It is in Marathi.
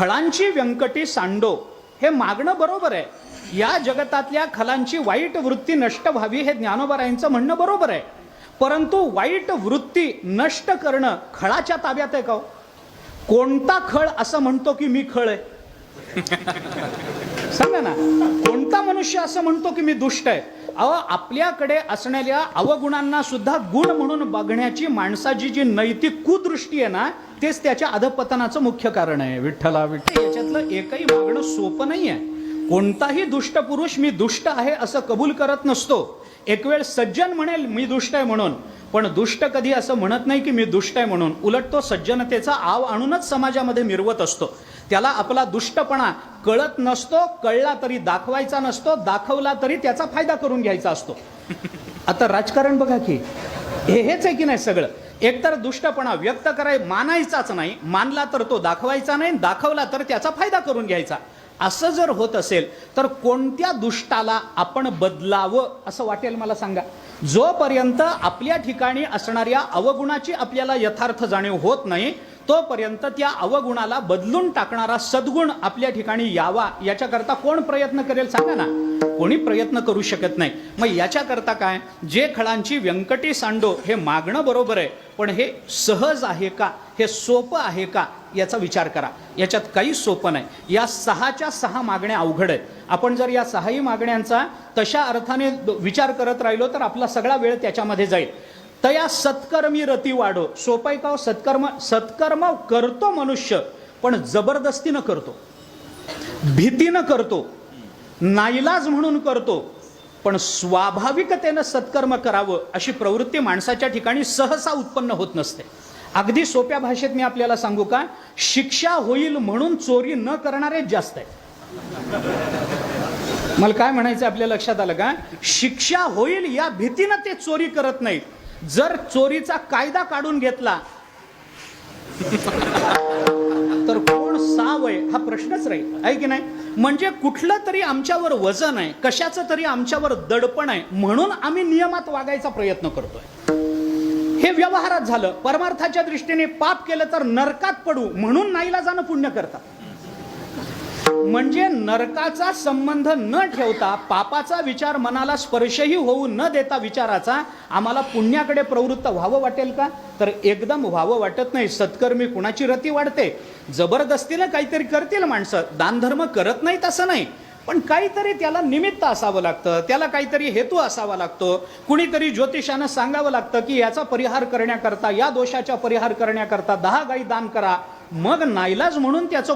खळांची व्यंकटी सांडो हे मागणं बरोबर आहे. या जगतातल्या खलांची वाईट वृत्ती नष्ट व्हावी हे ज्ञानोबारायांचं म्हणणं बरोबर आहे. परंतु वाईट वृत्ती नष्ट करणं खळाच्या ताब्यात आहे का? कोणता खळ असं म्हणतो की मी खळ आहे? सांगा ना, कोणता मनुष्य असं म्हणतो की मी दुष्ट आहे? आपल्याकडे असणाऱ्या अवगुणांना सुद्धा गुण म्हणून बघण्याची माणसाची जी नैतिक कुदृष्टी आहे ना, तेच त्याच्या अधपतनाचं मुख्य कारण आहे. विठ्ठला विठ्ठल याच्यातलं एकही मागणं सोपं नाही आहे. कोणताही दुष्ट पुरुष मी दुष्ट आहे असं कबूल करत नसतो. एक वेळ सज्जन म्हणेल मी दुष्ट आहे म्हणून, पण दुष्ट कधी असं म्हणत नाही की मी दुष्ट आहे म्हणून. उलट तो सज्जनतेचा आव आणूनच समाजामध्ये मिरवत असतो. त्याला आपला दुष्टपणा कळत नसतो, कळला तरी दाखवायचा नसतो, दाखवला तरी त्याचा फायदा करून घ्यायचा असतो. आता राजकारण बघा की हेच आहे की नाही सगळं. एकतर दुष्टपणा व्यक्त मानायचाच नाही, मानला तर तो दाखवायचा नाही, दाखवला तर त्याचा फायदा करून घ्यायचा. असं जर होत असेल तर कोणत्या दुष्टाला आपण बदलावं असं वाटेल मला सांगा? जोपर्यंत आपल्या ठिकाणी असणाऱ्या अवगुणाची आपल्याला यथार्थ जाणीव होत नाही, तोपर्यंत त्या अवगुणाला बदलून टाकणारा सद्गुण आपल्या ठिकाणी यावा याच्याकरता कोण प्रयत्न करेल सांगा ना? कोणी प्रयत्न करू शकत नाही. मग याच्याकरता काय, जे खळांची व्यंकटी सांडो हे मागणं बरोबर आहे, पण हे सहज आहे का, हे सोपं आहे का याचा विचार करा. याच्यात काही सोपं नाही. या 6च्या 6 मागण्या अवघड आहेत. आपण जर या 6ही मागण्यांचा तशा अर्थाने विचार करत राहिलो तर आपला सगळा वेळ त्याच्यामध्ये जाईल. तया सत्कर्मी रती वाढो. सोपं आहे का? सत्कर्म करतो मनुष्य, पण जबरदस्तीनं करतो, भीतीनं करतो, नाईलाज म्हणून करतो. पण स्वाभाविकतेनं सत्कर्म करावं अशी प्रवृत्ती माणसाच्या ठिकाणी सहसा उत्पन्न होत नसते. अगदी सोप्या भाषेत मी आपल्याला सांगू का, शिक्षा होईल म्हणून चोरी न करणारे जास्त आहे. मला काय म्हणायचं आपल्या लक्षात आलं का? शिक्षा होईल या भीतीनं ते चोरी करत नाहीत. जर चोरीचा कायदा काढून घेतला तर कोण सावय हा प्रश्नच राहील, आहे की नाही? म्हणजे कुठलं तरी आमच्यावर वजन आहे, कशाचं तरी आमच्यावर दडपण आहे, म्हणून आम्ही नियमात वागायचा प्रयत्न करतोय. हे व्यवहारात झालं. परमार्थाच्या दृष्टीने पाप केलं तर नरकात पडू म्हणून नाईलाजानं पुण्य करतात. म्हणजे नरकाचा संबंध न ठेवता, पापाचा विचार मनाला स्पर्शही होऊ न देता विचाराचा आम्हाला पुण्याकडे प्रवृत्त व्हावं वाटेल का? तर एकदम व्हावं वाटत नाही. सत्कर्मी कुणाची रती वाढते? जबरदस्तीनं काहीतरी करतील माणसं. दानधर्म करत नाहीत असं नाही, पण काहीतरी त्याला निमित्त असावं लागतं, त्याला काहीतरी हेतू असावा लागतो. कुणीतरी ज्योतिषानं सांगावं लागतं की याचा परिहार करण्याकरता, या दोषाचा परिहार करण्याकरता 10 गायी दान करा. मग नाईलाज म्हणून त्याचं